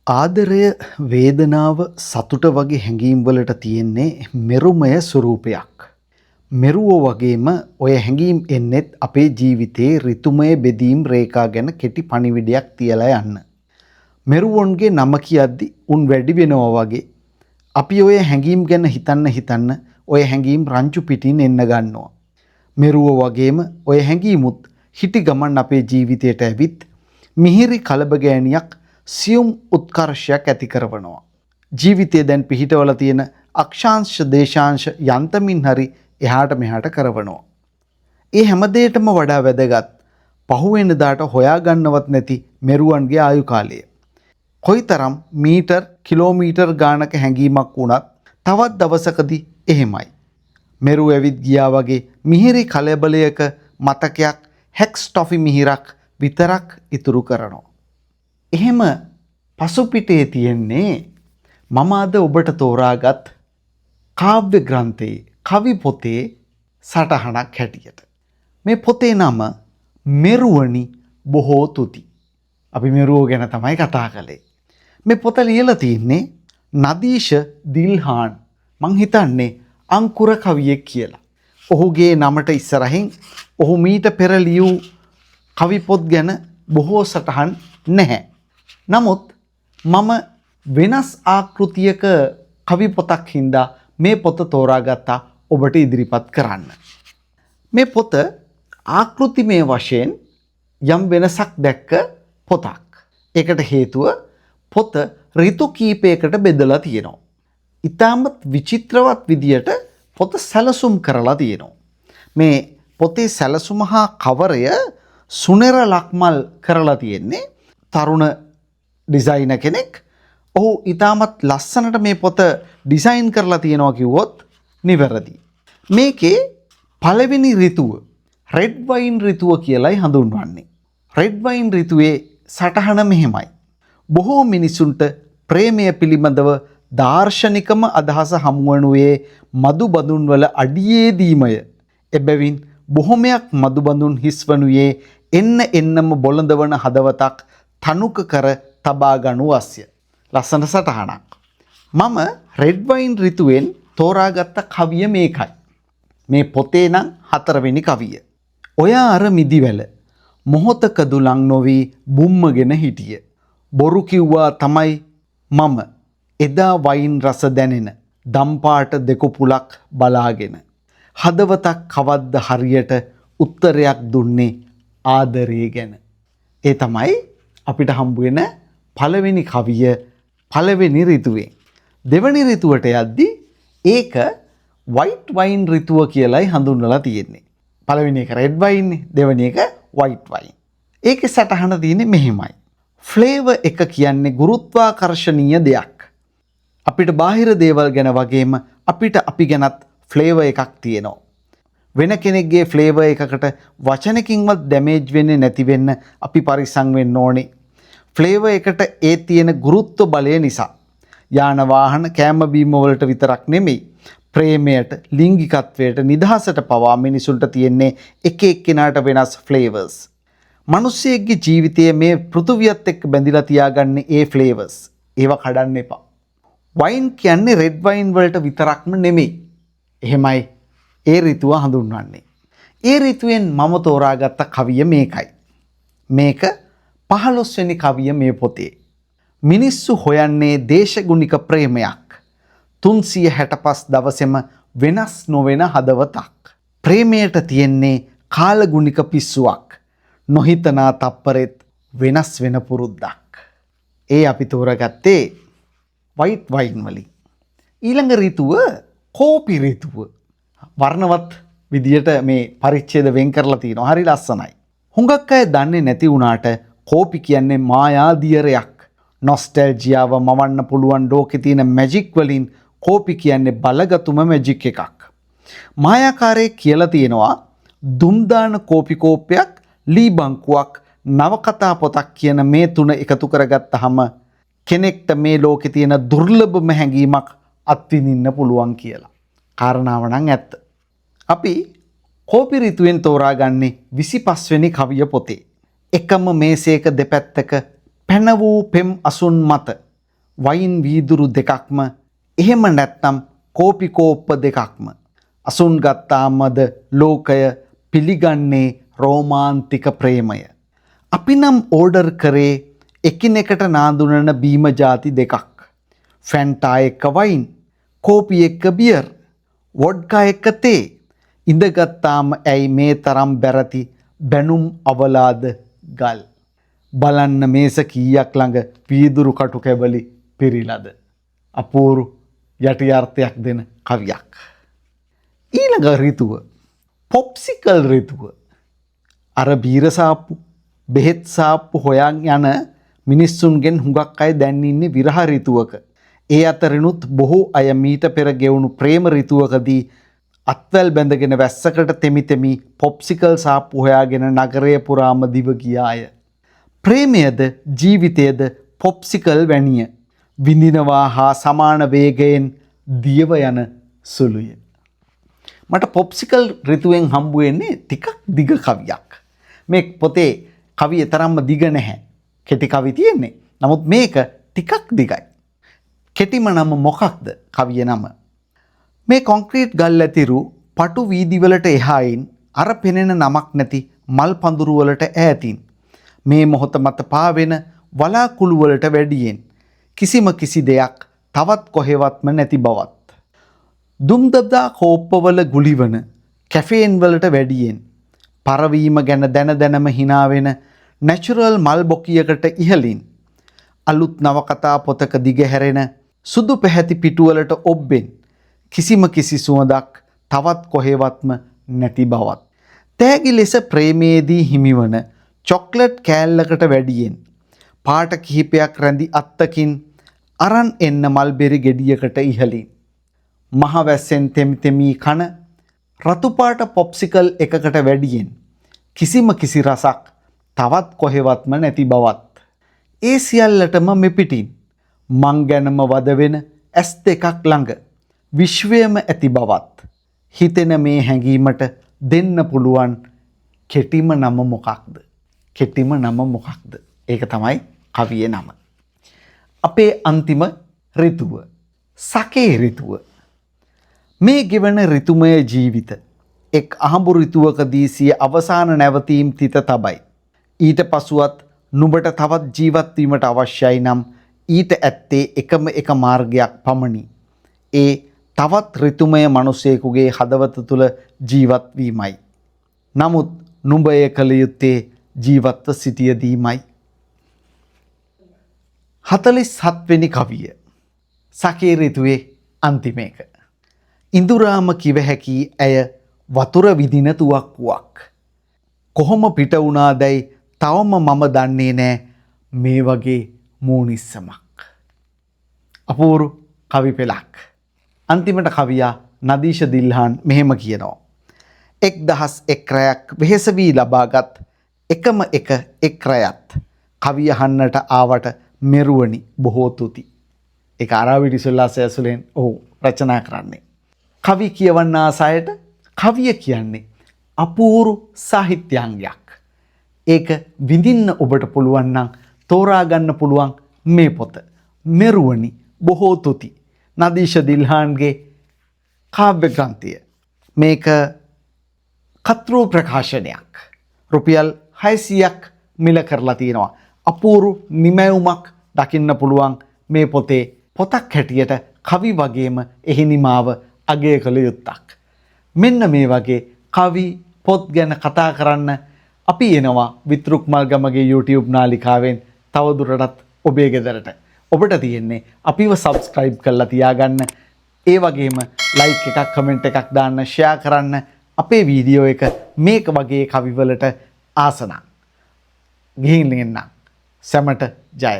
ආදරය වේදනාව සතුට වගේ හැඟීම් වලට තියෙන්නේ මෙරුමය ස්වරූපයක්. මෙරුවෝ වගේම ඔය හැඟීම් එන්නෙත් අපේ ජීවිතයේ ඍතුමය බෙදීම් රේඛා ගැන කෙටි පණිවිඩයක් තියලා යන්න. මෙරුවොන්ගේ නම කියද්දි උන් වැඩි වෙනවා වගේ අපි ඔය හැඟීම් ගැන හිතන්න ඔය හැඟීම් රංචු පිටින් එන්න ගන්නවා. මෙරුවෝ වගේම ඔය හැඟීමුත් හිටි ගමන් අපේ ජීවිතයට ඇවිත් මිහිරි කලබගෑනියක් සියුම් උත්කර්ෂයක් ඇති කරවනවා. ජීවිතයේ දැන් පිහිටවල තියෙන අක්ෂාංශ දේශාංශ යන්තමින් හරි එහාට මෙහාට කරවනවා. ඒ හැම දෙයකටම වඩා වැදගත් පහුවෙනදාට හොයාගන්නවත් නැති මෙරුවන්ගේ ආයු කාලය. කොයිතරම් මීටර් කිලෝමීටර් ගානක හැඟීමක් වුණත් තවත් දවසකදී එහෙමයි. මෙරුව ඇවිත් ගියා වගේ මිහිරි කලබලයක මතකයක් හැක්ස් ටොෆි මිහිරක් විතරක් ඉතුරු කරනවා. එහෙම පසුපිටේ තියෙන්නේ මම අද ඔබට තෝරාගත් කාව්‍ය ග්‍රන්ථයේ කවි පොතේ සටහනක් හැටියට. මේ පොතේ නම මෙරුවනි බොහෝ තුති. අපි මෙරුව ගැන තමයි කතා කළේ. මේ පොත ලියලා තින්නේ නදීෂ දිල්හාන්. මං හිතන්නේ අංකුර කවියෙක් කියලා. ඔහුගේ නමට ඉස්සරහින් ඔහු මීට පෙර ලියූ කවි පොත් ගැන බොහෝ සටහන් නැහැ. නමුත් මම වෙනස් ආකෘතියක කවි පොතක් හින්දා මේ පොත තෝරාගත්තා ඔබට ඉදිරිපත් කරන්න. මේ පොත ආකෘතිමය වශයෙන් යම් වෙනසක් දැක්ක පොතක්. ඒකට හේතුව පොත ඍතු කීපයකට බෙදලා තියෙනවා. ඊටමත් විචිත්‍රවත් විදියට පොත සැලසුම් කරලා තියෙනවා. මේ පොතේ සැලසුම හා කවරය සුනෙර ලක්මල් කරලා තියෙන්නේ තරුණ ඩිසයිනර් කෙනෙක්. ඔහු ඊටමත් ලස්සනට මේ පොත ඩිසයින් කරලා තියෙනවා කිව්වොත් නිවැරදි. මේකේ පළවෙනි ඍතුව රෙඩ් වයින් ඍතුව කියලායි හඳුන්වන්නේ. රෙඩ් වයින් ඍතුවේ සටහන මෙහෙමයි. බොහෝ මිනිසුන්ට ප්‍රේමය පිළිබඳව දාර්ශනිකම අදහස හමුවනුයේ මදු බඳුන් වල අඩියේදීමය. එබැවින් බොහොමයක් මදු බඳුන් හිස්වනුයේ එන්නම බොළඳවන හදවතක් තනුක කර තබා ගනු අවශ්‍ය. ලස්සන සටහනක්. මම රෙඩ් වයින් ඍතුවෙන් තෝරාගත්ත කවිය මේකයි. මේ පොතේ නම් 4 වෙනි කවිය. ඔයා අර මිදිවැල මොහොතකදු ලං නොවි බුම්මගෙන හිටිය. බොරු කිව්වා තමයි මම එදා වයින් රස දැනෙන දම්පාට දෙකොපුලක් බලාගෙන. හදවතක් කවද්ද හරියට උත්තරයක් දුන්නේ ආදරය ගැන. ඒ තමයි අපිට හම්බ වෙන පළවෙනි කවිය පළවෙනි ඍතුවේ. දෙවෙනි ඍතුවට යද්දී ඒක වයිට් වයින් ඍතුව කියලායි හඳුන්වලා තියෙන්නේ. පළවෙනි එක රෙඩ් වයින්, දෙවෙනි එක වයිට් වයින්. ඒකේ සටහන තියෙන්නේ මෙහෙමයි. ෆ්ලේවර් එක කියන්නේ ගුරුත්වාකර්ෂණීය දෙයක්. අපිට බාහිර දේවල් ගැන වගේම අපිට අපි ගැනත් ෆ්ලේවර් එකක් තියෙනවා. වෙන කෙනෙක්ගේ ෆ්ලේවර් එකකට වචනකින්වත් ඩැමේජ් වෙන්නේ නැති වෙන්න අපි පරිස්සම් වෙන්න ඕනේ. ෆ්ලේවර් එකට ඒ තියෙන ගුරුත්ව බලය නිසා. යාන වාහන කෑම බීම වලට විතරක් නෙමෙයි. ප්‍රේමයට, ලිංගිකත්වයට, නිදහසට පවා මිනිසුන්ට තියෙන්නේ එක එක්කෙනාට වෙනස් ෆ්ලේවර්ස්. මිනිස්සෙක්ගේ ජීවිතයේ මේ පෘථුවියත් එක්ක බැඳිලා තියාගන්නේ ඒ ෆ්ලේවර්ස්. ඒවා කඩන්න එපා. වයින් කියන්නේ රෙඩ් වයින් වලට විතරක්ම නෙමෙයි. එහෙමයි ඒ ඍතුව හඳුන්වන්නේ. ඒ ඍතුවෙන් මම තෝරාගත්ත කවිය මේකයි. මේක 15 වෙනි කවිය මේ පොතේ. මිනිස්සු හොයන්නේ දේශගුණික ප්‍රේමයක්. 365 දවසෙම වෙනස් නොවන හදවතක්. ප්‍රේමයට තියෙන්නේ කාලගුණික පිස්සුවක්. නොහිතනා තප්පරෙත් වෙනස් වෙන පුරුද්දක්. ඒ අපි තෝරාගත්තේ වයිට් වයින් වලින්. ඊළඟ ඍතුව කෝපි ඍතුව. වර්ණවත් විදියට මේ පරිච්ඡේද වෙන් කරලා තියෙනවා. හරි ලස්සනයි. හුඟක් අය දන්නේ නැති වුණාට කෝපි කියන්නේ මායා දියරයක්. නොස්ටැල්ජියාව මවන්න පුළුවන් ලෝකේ තියෙන මැජික් වලින් කෝපි කියන්නේ බලගතුම මැජික් එකක්. මායාකාරයෙක් කියලා තියෙනවා දුම්දාන කෝපි කෝප්පයක්, ලී බංකුවක්, නවකතා පොතක් කියන මේ තුන එකතු කරගත්තාම කෙනෙක්ට මේ ලෝකේ තියෙන දුර්ලභම හැඟීමක් අත්විඳින්න පුළුවන් කියලා. කාරණාව නම් ඇත්ත. අපි කෝපි ඍතුවෙන් තෝරාගන්නේ 25 වෙනි කවිය පොතේ. එකම මේසයක දෙපැත්තක පැන වූ පෙම් අසුන් මත වයින් වීදුරු දෙකක්ම එහෙම නැත්නම් කෝපි කෝප්ප දෙකක්ම අසුන් ගත්තාමද ලෝකය පිළිගන්නේ රෝමාන්තික ප්‍රේමය. අපි නම් ඕඩර් කරේ එකිනෙකට නාඳුනන බීම ಜಾති දෙකක්. ෆැන්ටා එක්ක වයින්, කෝපි එක්ක බියර්, වොඩ්කා එක්ක තේ. ඉඳගත්තාම ඇයි මේ තරම් බැරති බැනුම් අවලාද ගල්. බලන්න මේස කීයක් ළඟ වීදුරු කටු කැබලි පිරිලද. අපූරු යටි අර්ථයක් දෙන කවියක්. ඊළඟ ඍතුව පොප්සිකල් ඍතුව. අර බීර සාප්පු, බෙහෙත් සාප්පු හොයන් යන මිනිස්සුන්ගෙන් හුඟක් අය දැන් ඉන්නේ විරහ ඍතුවක. ඒ අතරිනුත් බොහෝ අය මීට පෙර ගෙවුණු ප්‍රේම ඍතුවකදී අත්වැල් බැඳගෙන වැස්සකට තෙමි තෙමි පොප්සිකල් සාප්පු හොයාගෙන නගරය පුරාම දිව ගියාය. ප්‍රේමයද ජීවිතයද පොප්සිකල් වැනිය. විඳිනවා හා සමාන වේගයෙන් දියව යන සුළුය. මට පොප්සිකල් ඍතුවෙන් හම්බ වෙන්නේ ටිකක් දිග කවියක්. මේ පොතේ කවිය තරම්ම දිග නැහැ. කෙටි කවි තියෙන්නේ. නමුත් මේක ටිකක් දිගයි. කෙටිම නම මොකක්ද කවිය නම? මේ කොන්ක්‍රීට් ගල් ඇතිරු පටු වීදිවලට එහායින් අර පෙනෙන නමක් නැති මල් පඳුරු වලට ඈතින් මේ මොහොත මත පාවෙන වලාකුළු වලට වැඩියෙන් කිසිම කිසි දෙයක් තවත් කොහෙවත්ම නැති බවත්. දුම්දදා කෝප්පවල ගුලිවන කැෆේන් වලට වැඩියෙන් පරවීම ගැන දැන දැනම hina වෙන නැචරල් මල් බොකියකට ඉහළින් අලුත් නවකතා පොතක දිගහැරෙන සුදු පැහැති පිටුවලට ඔබ්බෙන් කිසිම කිසි සුවඳක් තවත් කොහෙවත්ම නැති බවත්. තෑගි ලෙස ප්‍රේමයේදී හිමිවන චොක්ලට් කෑල්ලකට වැඩියෙන් පාට කිහිපයක් රැඳි අත්තකින් අරන් එන්න මල්බෙරි ගෙඩියකට ඉහළින් මහවැස්සෙන් තෙමි තෙමි කන රතු පාට පොප්සිකල් එකකට වැඩියෙන් කිසිම කිසි රසක් තවත් කොහෙවත්ම නැති බවත්. ඒ සියල්ලටම මෙපිටින් මං ගැනම වද වෙන ඇස් දෙකක් ළඟ විශ්වයම ඇති බවත්. හිතෙන මේ හැඟීමට දෙන්න පුළුවන් කෙටිම නම මොකක්ද? කෙටිම නම මොකක්ද? ඒක තමයි කවියේ නම. අපේ අන්තිම ඍතුව සකේ ඍතුව. මේ ගෙවන ඍතුමය ජීවිත එක් අහඹු ඍතුවකදී සිය අවසාන නැවතීම් තිත තබයි. ඊට පසුවත් නුඹට තවත් ජීවත් වීමට අවශ්‍යයි නම් ඊට ඇත්තේ එකම එක මාර්ගයක් පමණි. ඒ තවත් ඍතුමය මිනිසෙකුගේ හදවත තුල ජීවත් වීමයි. නමුත් නුඹ එය කළ යුත්තේ ජීවත්ව සිටියදීමයි. 47 වෙනි කවිය සකේ ඍතුවේ අන්තිම එක. ඉඳුරාම කිව හැකි ඇය වතුර විදින තුවක්කුවක්. කොහොම පිට වුණාදැයි තවම මම දන්නේ නෑ මේ වගේ මූනිස්සමක්. අපූරු කවි පෙළක්. අන්තිමට කවියා නදීෂ දිල්හාන් මෙහෙම කියනවා. 1001 රැයක් වෙහෙස වී ලබාගත් එකම එක් රැයත් කවිය අහන්නට ආවට මෙරුවනි බොහෝ තුති. ඒක ආරාවිඩි සොල්ලාස ඇසුලෙන් ඔහු රචනා කරන්නේ. කවි කියවන්න ආසයට කවිය කියන්නේ අපූරු සාහිත්‍යාංගයක්. ඒක විඳින්න ඔබට පුළුවන් නම් තෝරා ගන්න පුළුවන් මේ පොත. මෙරුවනි බොහෝ තුති. නදීෂ දිල්හාන්ගේ කාව්‍ය ග්‍රන්ථය. මේක කතෘ ප්‍රකාශනයක්. රුපියල් 600ක් මිල කරලා තියෙනවා. අපූරු නිමැවුමක් දකින්න පුළුවන් මේ පොතේ. පොතක් හැටියට කවි වගේම එහි නිමාව අගය කළ යුත්තක්. මෙන්න මේ වගේ කවි පොත් ගැන කතා කරන්න අපි එනවා විත්රුක්මල්ගමගේ YouTube නාලිකාවෙන් තවදුරටත් ඔබේ ගෙදරට. ඔබට තියෙන්නේ අපිව සබ්ස්ක්‍රයිබ් කරලා තියාගන්න. ඒ වගේම ලයික් එකක් කමෙන්ට් එකක් දාන්න ෂෙයා කරන්න. අපේ වීඩියෝ එක මේක වගේ කවිවලට ආසනම්. ගිහින් එන්න. සැමට ජය.